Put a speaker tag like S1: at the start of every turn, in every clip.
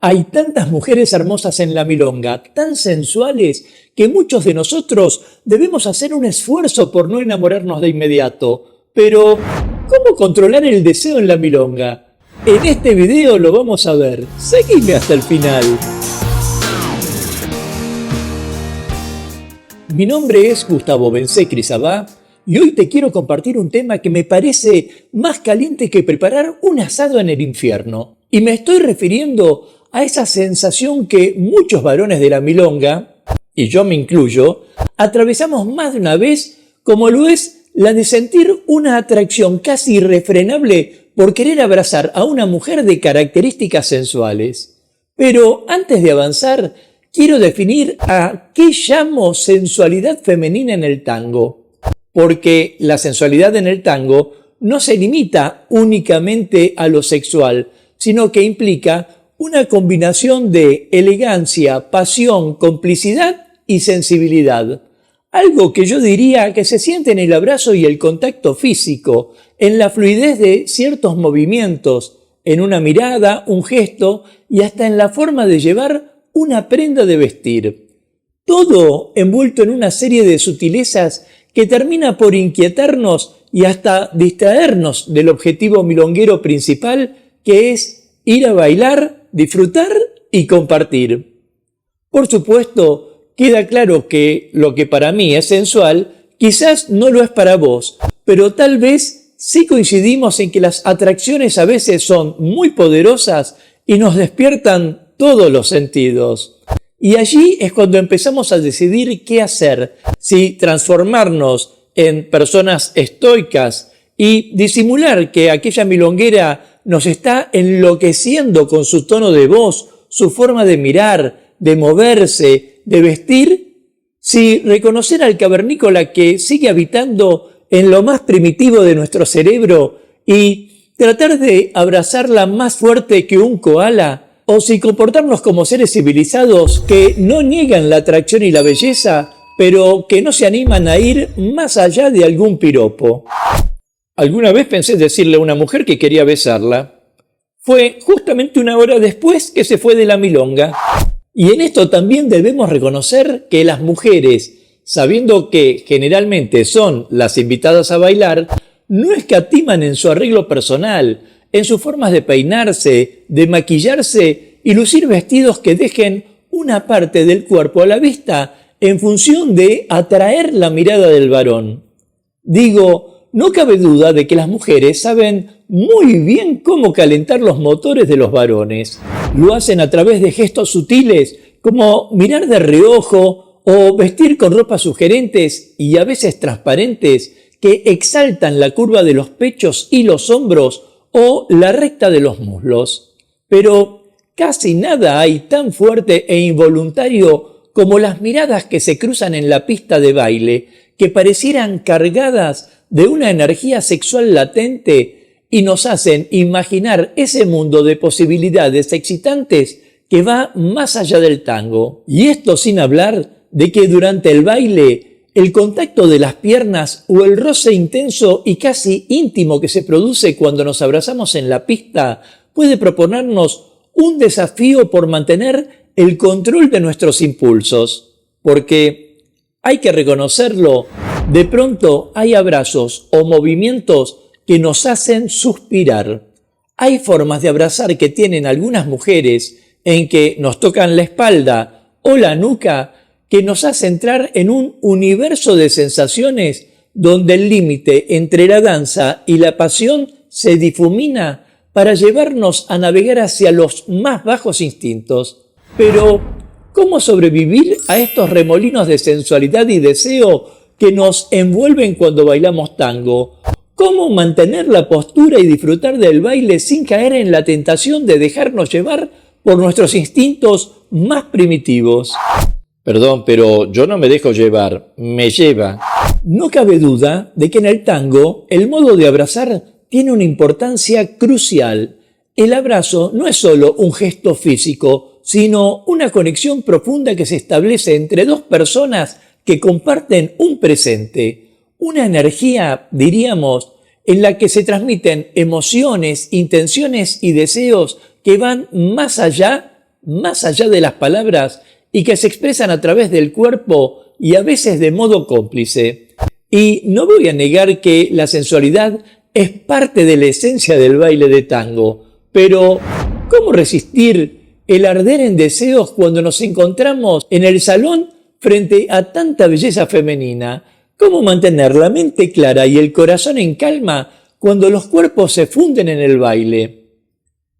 S1: Hay tantas mujeres hermosas en la milonga, tan sensuales, que muchos de nosotros debemos hacer un esfuerzo por no enamorarnos de inmediato. Pero, ¿cómo controlar el deseo en la milonga? En este video lo vamos a ver. Seguime hasta el final. Mi nombre es Gustavo Bensé-Crisabá y hoy te quiero compartir un tema que me parece más caliente que preparar un asado en el infierno. Y me estoy refiriendo a esa sensación que muchos varones de la milonga, y yo me incluyo, atravesamos más de una vez, como lo es la de sentir una atracción casi irrefrenable por querer abrazar a una mujer de características sensuales. Pero antes de avanzar, quiero definir a qué llamo sensualidad femenina en el tango. Porque la sensualidad en el tango no se limita únicamente a lo sexual, sino que implica una combinación de elegancia, pasión, complicidad y sensibilidad. Algo que yo diría que se siente en el abrazo y el contacto físico, en la fluidez de ciertos movimientos, en una mirada, un gesto y hasta en la forma de llevar una prenda de vestir. Todo envuelto en una serie de sutilezas que termina por inquietarnos y hasta distraernos del objetivo milonguero principal, que es ir a bailar, disfrutar y compartir. Por supuesto, queda claro que lo que para mí es sensual, quizás no lo es para vos, pero tal vez sí coincidimos en que las atracciones a veces son muy poderosas y nos despiertan todos los sentidos. Y allí es cuando empezamos a decidir qué hacer, si transformarnos en personas estoicas y disimular que aquella milonguera nos está enloqueciendo con su tono de voz, su forma de mirar, de moverse, de vestir, si reconocer al cavernícola que sigue habitando en lo más primitivo de nuestro cerebro y tratar de abrazarla más fuerte que un koala, o si comportarnos como seres civilizados que no niegan la atracción y la belleza, pero que no se animan a ir más allá de algún piropo. Alguna vez pensé decirle a una mujer que quería besarla. Fue justamente una hora después que se fue de la milonga. Y en esto también debemos reconocer que las mujeres, sabiendo que generalmente son las invitadas a bailar, no escatiman en su arreglo personal, en sus formas de peinarse, de maquillarse y lucir vestidos que dejen una parte del cuerpo a la vista en función de atraer la mirada del varón. Digo, no cabe duda de que las mujeres saben muy bien cómo calentar los motores de los varones. Lo hacen a través de gestos sutiles, como mirar de reojo o vestir con ropas sugerentes y a veces transparentes que exaltan la curva de los pechos y los hombros o la recta de los muslos. Pero casi nada hay tan fuerte e involuntario como las miradas que se cruzan en la pista de baile, que parecieran cargadas de una energía sexual latente y nos hacen imaginar ese mundo de posibilidades excitantes que va más allá del tango. Y esto sin hablar de que durante el baile el contacto de las piernas o el roce intenso y casi íntimo que se produce cuando nos abrazamos en la pista puede proponernos un desafío por mantener el control de nuestros impulsos. Porque hay que reconocerlo, de pronto hay abrazos o movimientos que nos hacen suspirar. Hay formas de abrazar que tienen algunas mujeres en que nos tocan la espalda o la nuca que nos hace entrar en un universo de sensaciones donde el límite entre la danza y la pasión se difumina para llevarnos a navegar hacia los más bajos instintos. Pero, ¿cómo sobrevivir a estos remolinos de sensualidad y deseo que nos envuelven cuando bailamos tango? ¿Cómo mantener la postura y disfrutar del baile sin caer en la tentación de dejarnos llevar por nuestros instintos más primitivos? Perdón, pero yo no me dejo llevar, me lleva. No cabe duda de que en el tango el modo de abrazar tiene una importancia crucial. El abrazo no es solo un gesto físico, sino una conexión profunda que se establece entre dos personas que comparten un presente, una energía, diríamos, en la que se transmiten emociones, intenciones y deseos que van más allá más allá de las palabras y que se expresan a través del cuerpo y a veces de modo cómplice. Y no voy a negar que la sensualidad es parte de la esencia del baile de tango, pero ¿cómo resistir el arder en deseos cuando nos encontramos en el salón frente a tanta belleza femenina? ¿Cómo mantener la mente clara y el corazón en calma cuando los cuerpos se funden en el baile?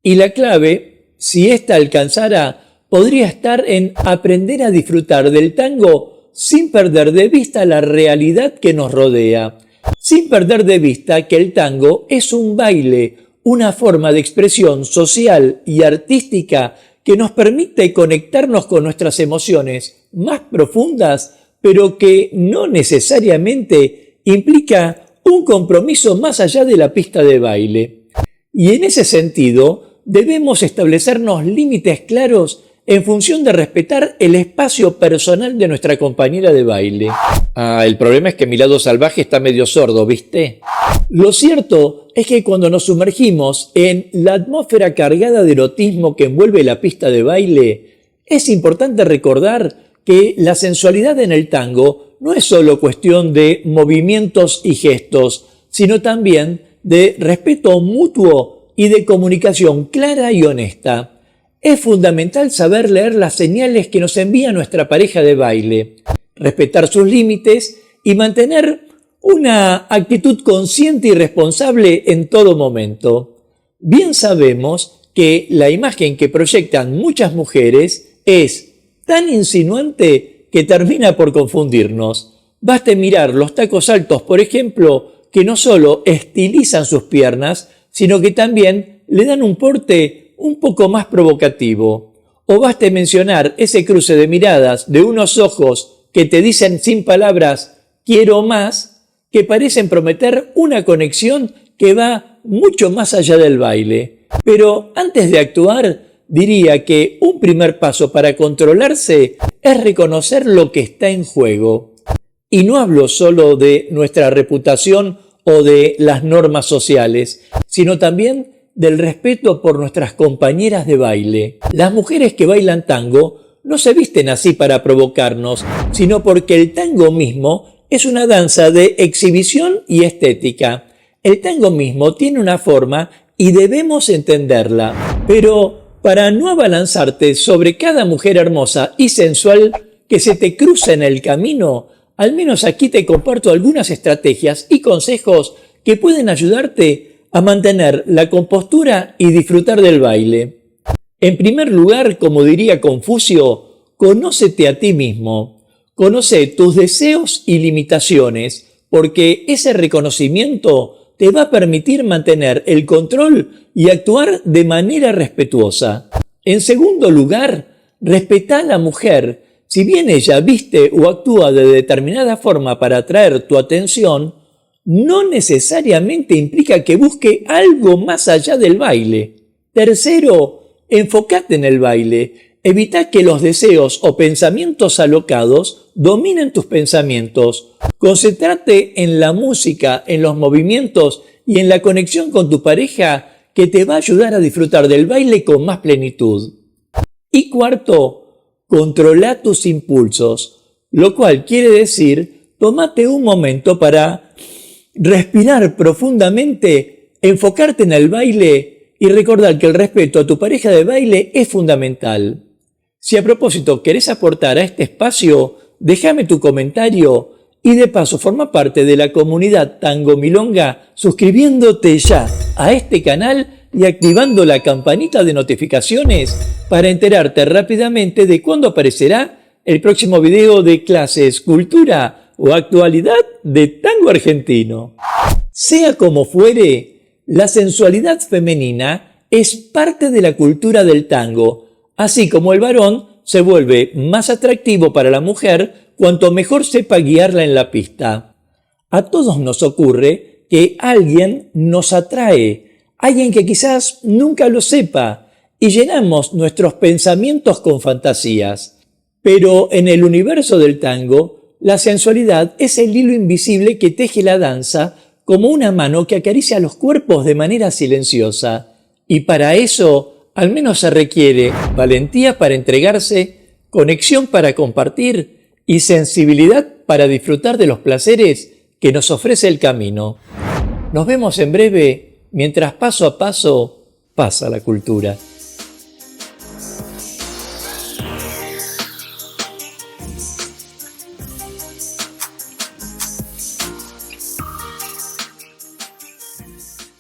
S1: Y la clave, si ésta alcanzara, podría estar en aprender a disfrutar del tango sin perder de vista la realidad que nos rodea, sin perder de vista que el tango es un baile, una forma de expresión social y artística que nos permite conectarnos con nuestras emociones más profundas, pero que no necesariamente implica un compromiso más allá de la pista de baile. Y en ese sentido, debemos establecernos límites claros en función de respetar el espacio personal de nuestra compañera de baile. El problema es que mi lado salvaje está medio sordo, ¿viste? Lo cierto es que cuando nos sumergimos en la atmósfera cargada de erotismo que envuelve la pista de baile, es importante recordar que la sensualidad en el tango no es solo cuestión de movimientos y gestos, sino también de respeto mutuo y de comunicación clara y honesta. Es fundamental saber leer las señales que nos envía nuestra pareja de baile, respetar sus límites y mantener una actitud consciente y responsable en todo momento. Bien sabemos que la imagen que proyectan muchas mujeres es tan insinuante que termina por confundirnos. Baste mirar los tacos altos, por ejemplo, que no solo estilizan sus piernas, sino que también le dan un porte un poco más provocativo. O baste mencionar ese cruce de miradas de unos ojos que te dicen sin palabras «quiero más», que parecen prometer una conexión que va mucho más allá del baile. Pero antes de actuar, diría que un primer paso para controlarse es reconocer lo que está en juego. Y no hablo solo de nuestra reputación o de las normas sociales, sino también del respeto por nuestras compañeras de baile. Las mujeres que bailan tango no se visten así para provocarnos, sino porque el tango mismo es una danza de exhibición y estética. El tango mismo tiene una forma y debemos entenderla, pero para no abalanzarte sobre cada mujer hermosa y sensual que se te cruza en el camino, al menos aquí te comparto algunas estrategias y consejos que pueden ayudarte a mantener la compostura y disfrutar del baile. En primer lugar, como diría Confucio, conócete a ti mismo. Conoce tus deseos y limitaciones, porque ese reconocimiento te va a permitir mantener el control y actuar de manera respetuosa. En segundo lugar, respeta a la mujer. Si bien ella viste o actúa de determinada forma para atraer tu atención, no necesariamente implica que busque algo más allá del baile. Tercero, enfócate en el baile. Evita que los deseos o pensamientos alocados dominen tus pensamientos. Concéntrate en la música, en los movimientos y en la conexión con tu pareja que te va a ayudar a disfrutar del baile con más plenitud. Y cuarto, controla tus impulsos, lo cual quiere decir, tómate un momento para respirar profundamente, enfocarte en el baile y recordar que el respeto a tu pareja de baile es fundamental. Si a propósito querés aportar a este espacio, déjame tu comentario y de paso forma parte de la comunidad Tango Milonga suscribiéndote ya a este canal y activando la campanita de notificaciones para enterarte rápidamente de cuándo aparecerá el próximo video de clases, cultura o actualidad de tango argentino. Sea como fuere, la sensualidad femenina es parte de la cultura del tango, así como el varón se vuelve más atractivo para la mujer cuanto mejor sepa guiarla en la pista. A todos nos ocurre que alguien nos atrae, alguien que quizás nunca lo sepa, y llenamos nuestros pensamientos con fantasías. Pero en el universo del tango, la sensualidad es el hilo invisible que teje la danza como una mano que acaricia los cuerpos de manera silenciosa. Y para eso al menos se requiere valentía para entregarse, conexión para compartir y sensibilidad para disfrutar de los placeres que nos ofrece el camino. Nos vemos en breve mientras paso a paso pasa la cultura.